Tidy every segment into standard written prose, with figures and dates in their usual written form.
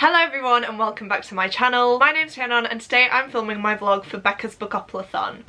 Hello everyone and welcome back to my channel. My name's Rhiannon and today I'm filming my vlog for Becca'S Bookoplathon.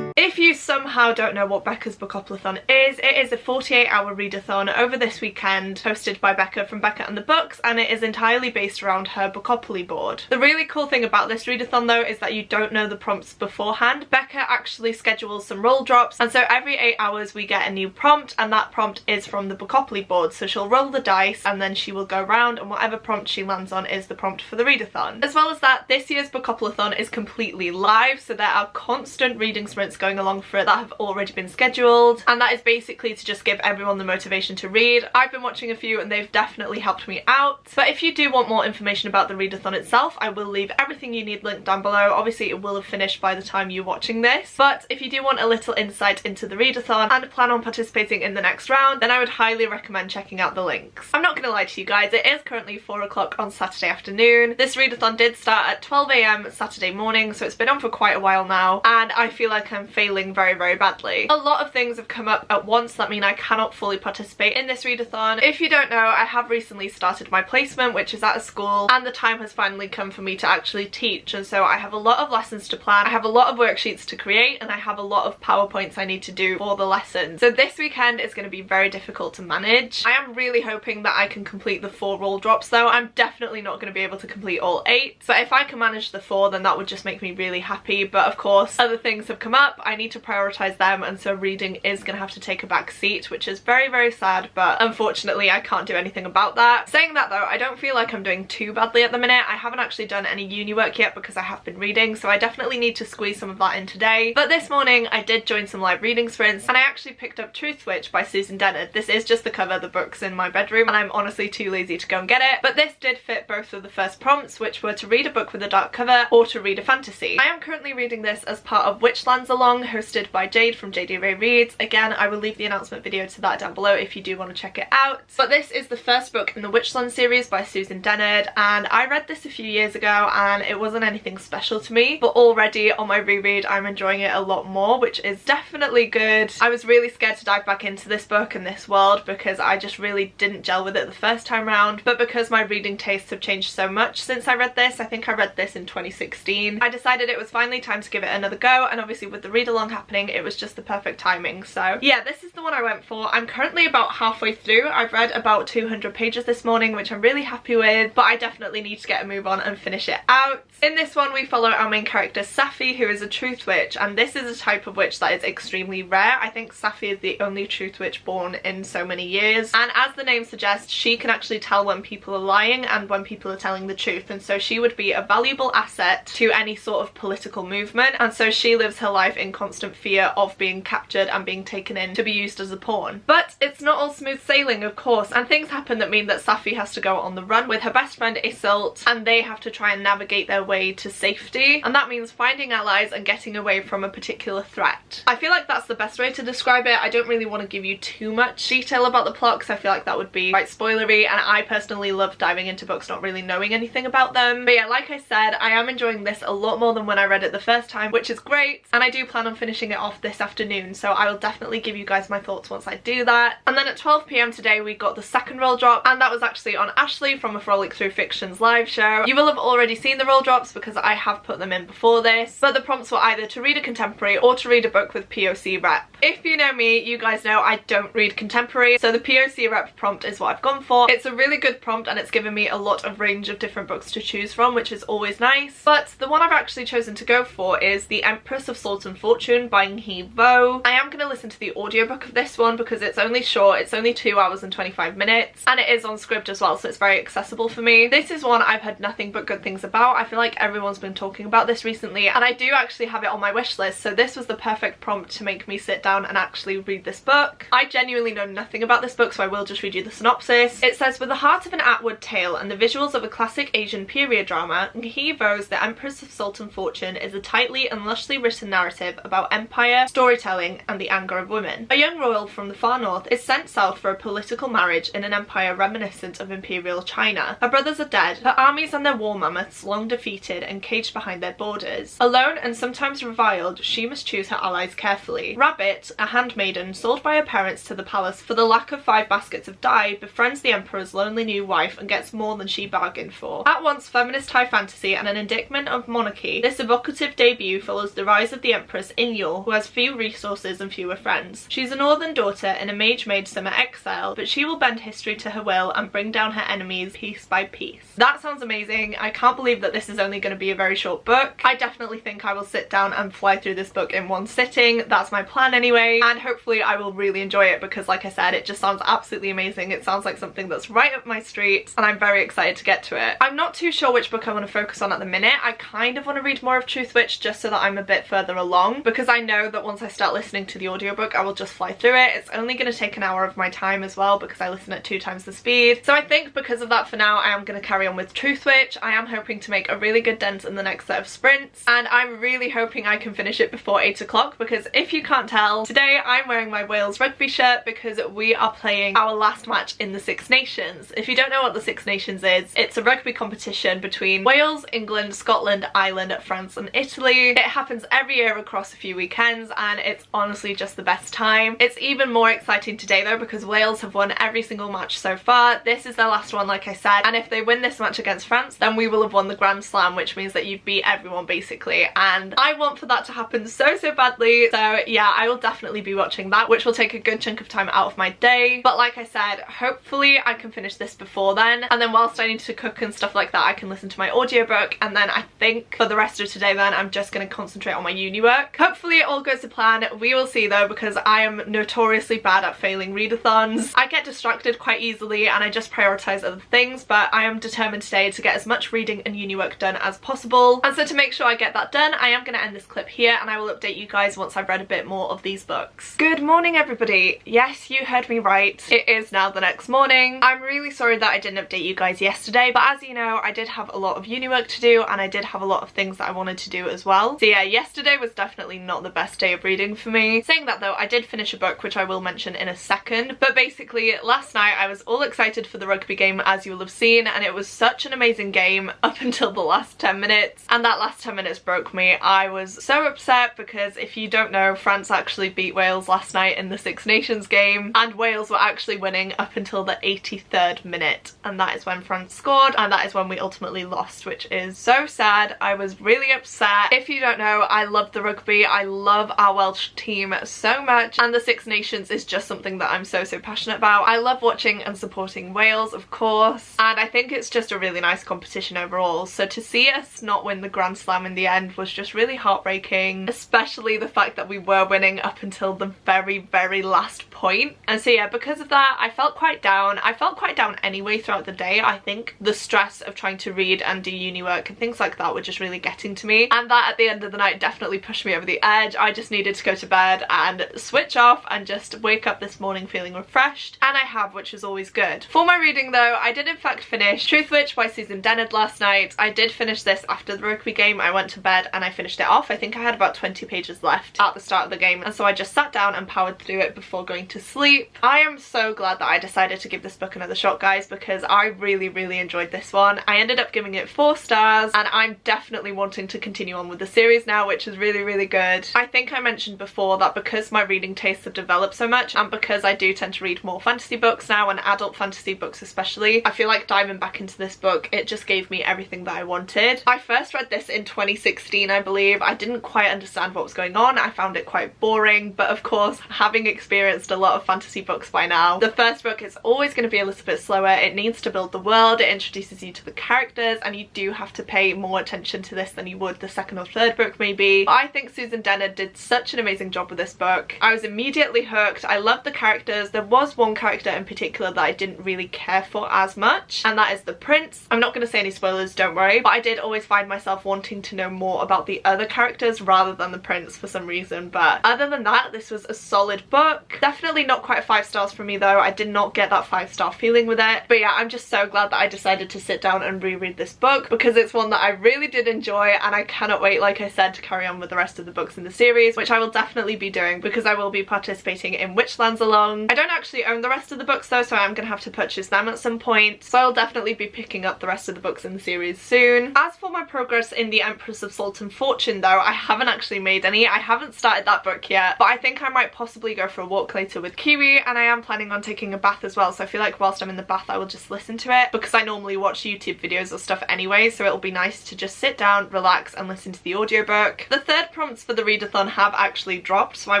If you somehow don't know what Becca'S Bookoplathon is, it is a 48-hour readathon over this weekend hosted by Becca from Becca and the Books, and it is entirely based around her Bookopoly board. The really cool thing about this readathon though is that you don't know the prompts beforehand. Becca actually schedules some roll drops, and so every 8 hours we get a new prompt, and that prompt is from the Bookopoly board. So she'll roll the dice and then she will go around, and whatever prompt she lands on is the prompt for the readathon. As well as that, this year's Bookoplathon is completely live, so there are constant reading sprints going along for it that have already been scheduled, and that is basically to just give everyone the motivation to read. I've been watching a few and they've definitely helped me out. But if you do want more information about the readathon itself, I will leave everything you need linked down below. Obviously it will have finished by the time you're watching this, but if you do want a little insight into the readathon and plan on participating in the next round, then I would highly recommend checking out the links. I'm not gonna lie to you guys, it is currently 4 o'clock on Saturday afternoon. This readathon did start at 12 AM Saturday morning, so it's been on for quite a while now, and I feel like I'm failing very badly. A lot of things have come up at once that mean I cannot fully participate in this readathon. If you don't know, I have recently started my placement, which is at a school, and the time has finally come for me to actually teach, and so I have a lot of lessons to plan, I have a lot of worksheets to create, and I have a lot of PowerPoints I need to do for the lessons. So this weekend is going to be very difficult to manage. I am really hoping that I can complete the 4 roll drops though. I'm definitely not going to be able to complete all 8, but if I can manage the 4 then that would just make me really happy. But of course other things have come up, I need to prioritize them, and so reading is gonna have to take a back seat, which is very sad, but unfortunately I can't do anything about that. Saying that though, I don't feel like I'm doing too badly at the minute. I haven't actually done any uni work yet because I have been reading, so I definitely need to squeeze some of that in today. But this morning I did join some live reading sprints, and I actually picked up Truthwitch by Susan Dennard. This is just the cover, the book's in my bedroom and I'm honestly too lazy to go and get it, but this did fit both of the first prompts, which were to read a book with a dark cover or to read a fantasy. I am currently reading this as part of Witchlands Along, hosted by Jade from Jade Reads. Again, I will leave the announcement video to that down below if you do want to check it out. But this is the first book in the Witchland series by Susan Dennard, and I read this a few years ago and it wasn't anything special to me, but already on my reread I'm enjoying it a lot more, which is definitely good. I was really scared to dive back into this book and this world because I just really didn't gel with it the first time round, but because my reading tastes have changed so much since I read this, I think I read this in 2016, I decided it was finally time to give it another go, and obviously with the read along happening it was just the perfect timing. So yeah, this is the one I went for. I'm currently about halfway through. I've read about 200 pages this morning, which I'm really happy with, but I definitely need to get a move on and finish it out. In this one we follow our main character Safi, who is a truth witch, and this is a type of witch that is extremely rare. I think Safi is the only truth witch born in so many years, and as the name suggests, she can actually tell when people are lying and when people are telling the truth, and so she would be a valuable asset to any sort of political movement, and so she lives her life in constant fear of being captured and being taken in to be used as a pawn. But it's not all smooth sailing, of course, and things happen that mean that Safi has to go on the run with her best friend Iseult, and they have to try and navigate their way to safety, and that means finding allies and getting away from a particular threat. I feel like that's the best way to describe it. I don't really want to give you too much detail about the plot because I feel like that would be quite spoilery, and I personally love diving into books not really knowing anything about them. But yeah, like I said, I am enjoying this a lot more than when I read it the first time, which is great, and I do plan on finishing it off this afternoon, so I will definitely give you guys my thoughts once I do that. And then at 12 PM today we got the second roll drop, and that was actually on Ashley from a Frolic Through Fiction's live show. You will have already seen the roll drops because I have put them in before this, but the prompts were either to read a contemporary or to read a book with POC rep. If you know me, you guys know I don't read contemporary, so the POC rep prompt is what I've gone for. It's a really good prompt and it's given me a lot of range of different books to choose from, which is always nice. But the one I've actually chosen to go for is The Empress of Salt and Fortune by Nghi Vo. I am going to listen to the audiobook of this one because it's only short, it's only 2 hours and 25 minutes, and it is on script as well, so it's very accessible for me. This is one I've heard nothing but good things about. I feel like everyone's been talking about this recently, and I do actually have it on my wish list, so this was the perfect prompt to make me sit down and actually read this book. I genuinely know nothing about this book, so I will just read you the synopsis. It says, with the heart of an Atwood tale and the visuals of a classic Asian period drama, Nghi Vo's The Empress of Salt and Fortune is a tightly and lushly written narrative about empire, storytelling, and the anger of women. A young royal from the far north is sent south for a political marriage in an empire reminiscent of imperial China. Her brothers are dead, her armies and their war mammoths long defeated and caged behind their borders. Alone and sometimes reviled, she must choose her allies carefully. Rabbit, Kit, a handmaiden sold by her parents to the palace for the lack of 5 baskets of dye, befriends the Emperor's lonely new wife and gets more than she bargained for. At once feminist high fantasy and an indictment of monarchy, this evocative debut follows the rise of the Empress Inyul, who has few resources and fewer friends. She's a northern daughter in a mage-made summer exile, but she will bend history to her will and bring down her enemies piece by piece. That sounds amazing. I can't believe that this is only going to be a very short book. I definitely think I will sit down and fly through this book in one sitting. That's my plan anyway, and hopefully I will really enjoy it because, like I said, it just sounds absolutely amazing. It sounds like something that's right up my street and I'm very excited to get to it. I'm not too sure which book I want to focus on at the minute. I kind of want to read more of Truthwitch just so that I'm a bit further along, because I know that once I start listening to the audiobook I will just fly through it. It's only going to take an hour of my time as well because I listen at 2 times the speed. So I think because of that, for now I am going to carry on with Truthwitch. I am hoping to make a really good dent in the next set of sprints, and I'm really hoping I can finish it before 8 o'clock, because if you can't tell, today I'm wearing my Wales rugby shirt because we are playing our last match in the Six Nations. If you don't know what the Six Nations is, it's a rugby competition between Wales, England, Scotland, Ireland, France and Italy. It happens every year across a few weekends and it's honestly just the best time. It's even more exciting today though because Wales have won every single match so far. This is their last one, like I said, and if they win this match against France then we will have won the Grand Slam, which means that you've beat everyone basically, and I want for that to happen so badly. So yeah, I will definitely be watching that, which will take a good chunk of time out of my day, but like I said, hopefully I can finish this before then, and then whilst I need to cook and stuff like that I can listen to my audiobook, and then I think for the rest of today then I'm just going to concentrate on my uni work. Hopefully it all goes to plan. We will see though, because I am notoriously bad at failing readathons. I get distracted quite easily and I just prioritise other things, but I am determined today to get as much reading and uni work done as possible, and so to make sure I get that done I am going to end this clip here and I will update you guys once I've read a bit more of these books. Good morning everybody. Yes, you heard me right. It is now the next morning. I'm really sorry that I didn't update you guys yesterday, but as you know I did have a lot of uni work to do and I did have a lot of things that I wanted to do as well. So yeah, yesterday was definitely not the best day of reading for me. Saying that though, I did finish a book which I will mention in a second, but basically last night I was all excited for the rugby game, as you will have seen, and it was such an amazing game up until the last 10 minutes, and that last 10 minutes broke me. I was so upset because if you don't know, France actually beat Wales last night in the Six Nations game, and Wales were actually winning up until the 83rd minute, and that is when France scored, and that is when we ultimately lost, which is so sad. I was really upset. If you don't know, I love the rugby. I love our Welsh team so much, and the Six Nations is just something that I'm so passionate about. I love watching and supporting Wales, of course, and I think it's just a really nice competition overall. So to see us not win the Grand Slam in the end was just really heartbreaking, especially the fact that we were winning up until the very last point. And so yeah, because of that I felt quite down. I felt quite down anyway throughout the day. I think the stress of trying to read and do uni work and things like that were just really getting to me, and that at the end of the night definitely pushed me over the edge. I just needed to go to bed and switch off and just wake up this morning feeling refreshed, and I have, which is always good. For my reading though, I did in fact finish Truthwitch by Susan Dennard last night. I did finish this after the rugby game. I went to bed and I finished it off. I think I had about 20 pages left at the start of the game, and so I just sat down and powered through it before going to sleep. I am so glad that I decided to give this book another shot, guys, because I really enjoyed this one. I ended up giving it 4 stars, and I'm definitely wanting to continue on with the series now, which is really good. I think I mentioned before that because my reading tastes have developed so much, and because I do tend to read more fantasy books now, and adult fantasy books especially, I feel like diving back into this book, it just gave me everything that I wanted. I first read this in 2016, I believe. I didn't quite understand what was going on. I found it quite boring, but of course, having experienced a lot of fantasy books by now, the first book is always going to be a little bit slower. It needs to build the world, it introduces you to the characters, and you do have to pay more attention to this than you would the second or third book maybe. But I think Susan Dennard did such an amazing job with this book. I was immediately hooked. I loved the characters. There was one character in particular that I didn't really care for as much, and that is the prince. I'm not going to say any spoilers, don't worry, but I did always find myself wanting to know more about the other characters rather than the prince for some reason. But other than that, this was a solid book. Definitely not quite 5 stars for me though. I did not get that 5-star feeling with it. But yeah, I'm just so glad that I decided to sit down and reread this book because it's one that I really did enjoy, and I cannot wait, like I said, to carry on with the rest of the books in the series, which I will definitely be doing because I will be participating in Witchlands Along. I don't actually own the rest of the books though, so I'm gonna have to purchase them at some point, so I'll definitely be picking up the rest of the books in the series soon. As for my progress in The Empress of Salt and Fortune though, I haven't actually made any. I haven't started that book yet. yet, but I think I might possibly go for a walk later with Kiwi, and I am planning on taking a bath as well, so I feel like whilst I'm in the bath I will just listen to it, because I normally watch YouTube videos or stuff anyway, so it'll be nice to just sit down, relax and listen to the audiobook. The third prompts for the readathon have actually dropped, so I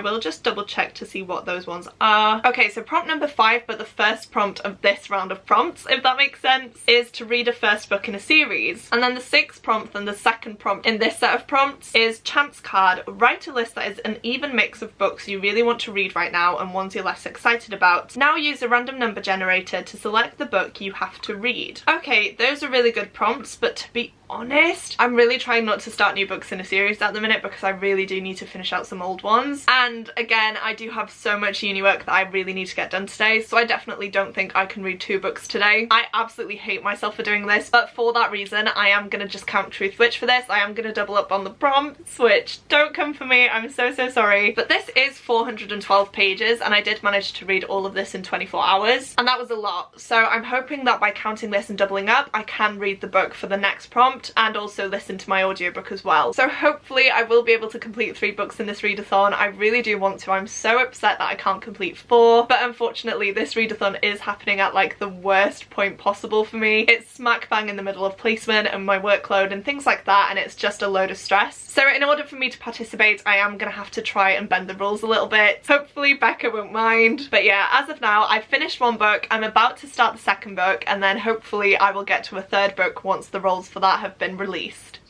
will just double check to see what those ones are. Okay, so prompt number 5, but the first prompt of this round of prompts, if that makes sense, is to read a first book in a series. And then the 6th prompt and the second prompt in this set of prompts is chance card. Write a list that is an even mix of books you really want to read right now and ones you're less excited about. Now use a random number generator to select the book you have to read. Okay, those are really good prompts, but to be honest, I'm really trying not to start new books in a series at the minute because I really do need to finish out some old ones. And again, I do have so much uni work that I really need to get done today, so I definitely don't think I can read 2 books today. I absolutely hate myself for doing this, but for that reason I am gonna just count Truthwitch for this. I am gonna double up on the prompts, which don't come for me, I'm so sorry. But this is 412 pages and I did manage to read all of this in 24 hours, and that was a lot. So I'm hoping that by counting this and doubling up I can read the book for the next prompt and also listen to my audiobook as well. So hopefully I will be able to complete 3 books in this readathon. I really do want to. I'm so upset that I can't complete 4, but unfortunately this readathon is happening at like the worst point possible for me. It's smack bang in the middle of placement and my workload and things like that, and it's just a load of stress. So in order for me to participate I am gonna have to try and bend the rules a little bit. Hopefully Becca won't mind. But yeah, as of now I've finished 1 book, I'm about to start the 2nd book, and then hopefully I will get to a 3rd book once the roles for that have been released.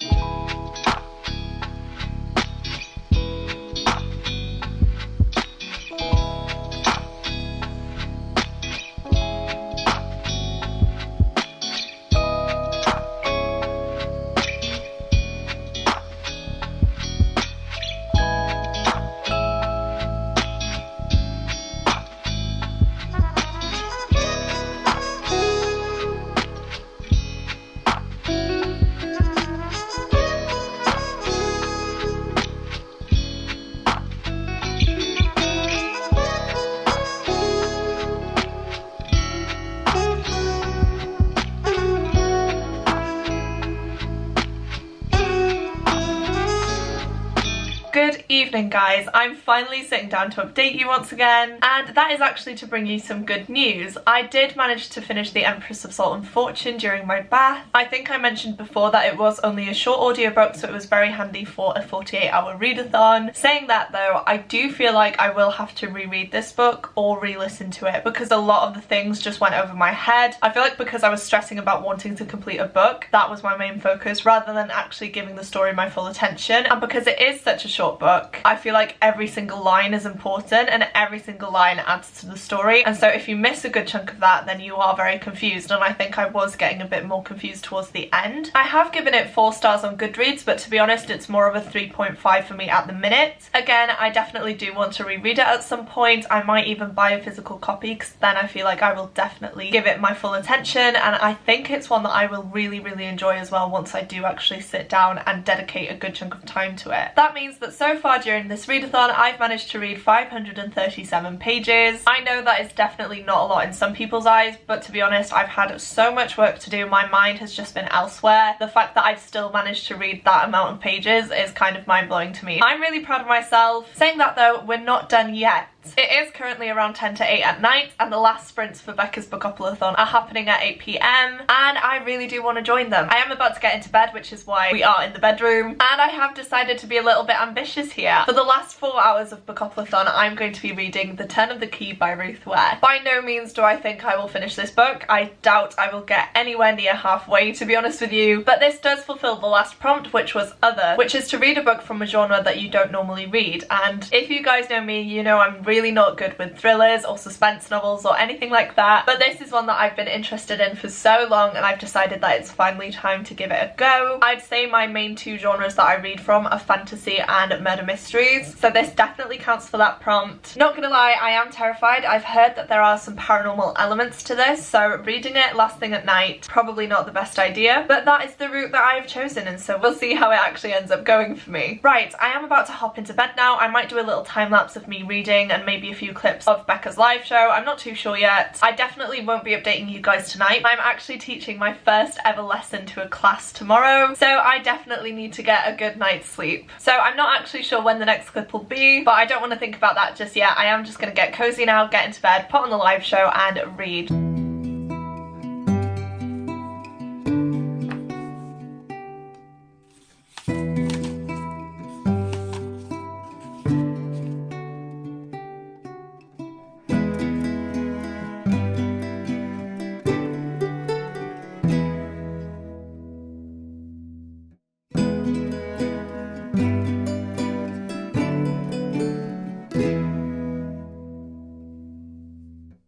Good evening guys, I'm finally sitting down to update you once again, and that is actually to bring you some good news. I did manage to finish The Empress of Salt and Fortune during my bath. I think I mentioned before that it was only a short audiobook, so it was very handy for a 48-hour readathon. Saying that though, I do feel like I will have to reread this book or re-listen to it because a lot of the things just went over my head. I feel like because I was stressing about wanting to complete a book, that was my main focus rather than actually giving the story my full attention, and because it is such a short book, I feel like every single line is important and every single line adds to the story, and so if you miss a good chunk of that then you are very confused, and I think I was getting a bit more confused towards the end. I have given it 4 stars on Goodreads, but to be honest it's more of a 3.5 for me at the minute. Again, I definitely do want to reread it at some point. I might even buy a physical copy because then I feel like I will definitely give it my full attention, and I think it's one that I will really enjoy as well once I do actually sit down and dedicate a good chunk of time to it. That means that so far during this readathon I've managed to read 537 pages. I know that is definitely not a lot in some people's eyes, but to be honest I've had so much work to do, my mind has just been elsewhere. The fact that I've still managed to read that amount of pages is kind of mind-blowing to me. I'm really proud of myself. Saying that though, we're not done yet. It is currently around 10 to 8 at night and the last sprints for Becca'S Bookoplathon are happening at 8 PM and I really do want to join them. I am about to get into bed, which is why we are in the bedroom, and I have decided to be a little bit ambitious here. For the last 4 hours of Bookoplathon I'm going to be reading The Turn of the Key by Ruth Ware. By no means do I think I will finish this book. I doubt I will get anywhere near halfway, to be honest with you, but this does fulfill the last prompt, which was Other, which is to read a book from a genre that you don't normally read, and if you guys know me, you know I'm really not good with thrillers or suspense novels or anything like that, but this is one that I've been interested in for so long and I've decided that it's finally time to give it a go. I'd say my main 2 genres that I read from are fantasy and murder mysteries, so this definitely counts for that prompt. Not gonna lie, I am terrified. I've heard that there are some paranormal elements to this, so reading it last thing at night, probably not the best idea, but that is the route that I have chosen, and so we'll see how it actually ends up going for me. Right, I am about to hop into bed now. I might do a little time lapse of me reading and maybe a few clips of Becca'S live show. I'm not too sure yet. I definitely won't be updating you guys tonight. I'm actually teaching my first ever lesson to a class tomorrow, so I definitely need to get a good night's sleep. So I'm not actually sure when the next clip will be, but I don't want to think about that just yet. I am just going to get cozy now, get into bed, put on the live show and read.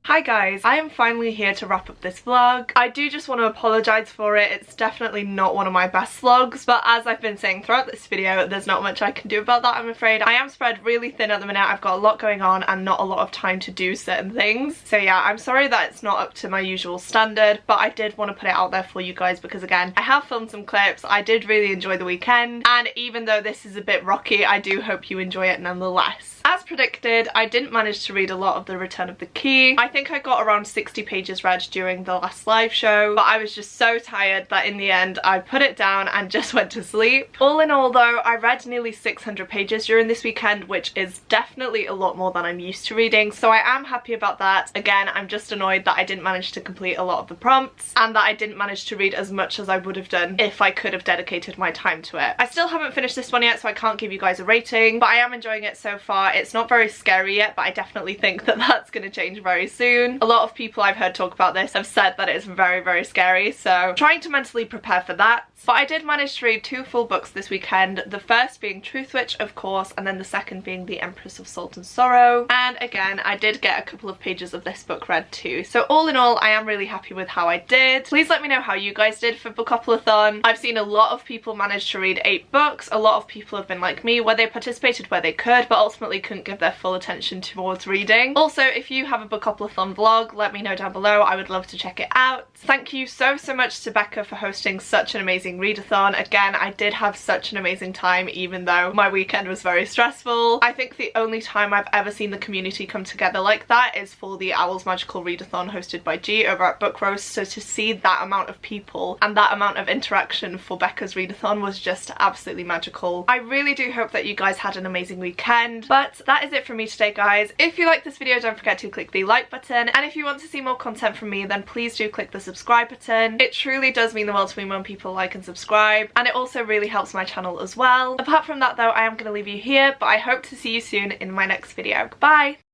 Hi guys, I am finally here to wrap up this vlog. I do just want to apologise for it. It's definitely not one of my best vlogs, but as I've been saying throughout this video, there's not much I can do about that, I'm afraid. I am spread really thin at the minute. I've got a lot going on and not a lot of time to do certain things. So yeah, I'm sorry that it's not up to my usual standard, but I did want to put it out there for you guys because again, I have filmed some clips. I did really enjoy the weekend, and even though this is a bit rocky, I do hope you enjoy it nonetheless. As predicted, I didn't manage to read a lot of the Return of the Key. I think I got around 60 pages read during the last live show, but I was just so tired that in the end I put it down and just went to sleep. All in all though, I read nearly 600 pages during this weekend, which is definitely a lot more than I'm used to reading, so I am happy about that. Again, I'm just annoyed that I didn't manage to complete a lot of the prompts and that I didn't manage to read as much as I would have done if I could have dedicated my time to it. I still haven't finished this one yet, so I can't give you guys a rating, but I am enjoying it so far. It's not very scary yet, but I definitely think that that's going to change very soon. A lot of people I've heard talk about this have said that it's very, very scary, so trying to mentally prepare for that. But I did manage to read 2 full books this weekend, the first being Truthwitch, of course, and then the second being The Empress of Salt and Sorrow. And again, I did get a couple of pages of this book read too. So all in all, I am really happy with how I did. Please let me know how you guys did for Bookoplathon. I've seen a lot of people manage to read 8 books. A lot of people have been like me, where they participated where they could, but ultimately couldn't give their full attention towards reading. Also, if you have a Bookoplathon vlog, let me know down below. I would love to check it out. Thank you so much to Becca for hosting such an amazing readathon. Again, I did have such an amazing time even though my weekend was very stressful. I think the only time I've ever seen the community come together like that is for the Owl's Magical Readathon hosted by Jade over at Book Roast, so to see that amount of people and that amount of interaction for Becca's readathon was just absolutely magical. I really do hope that you guys had an amazing weekend, but that is it from me today guys. If you like this video, don't forget to click the like button, and if you want to see more content from me, then please do click the subscribe button. It truly does mean the world to me when people like and subscribe, and it also really helps my channel as well. Apart from that though, I am going to leave you here, but I hope to see you soon in my next video. Bye!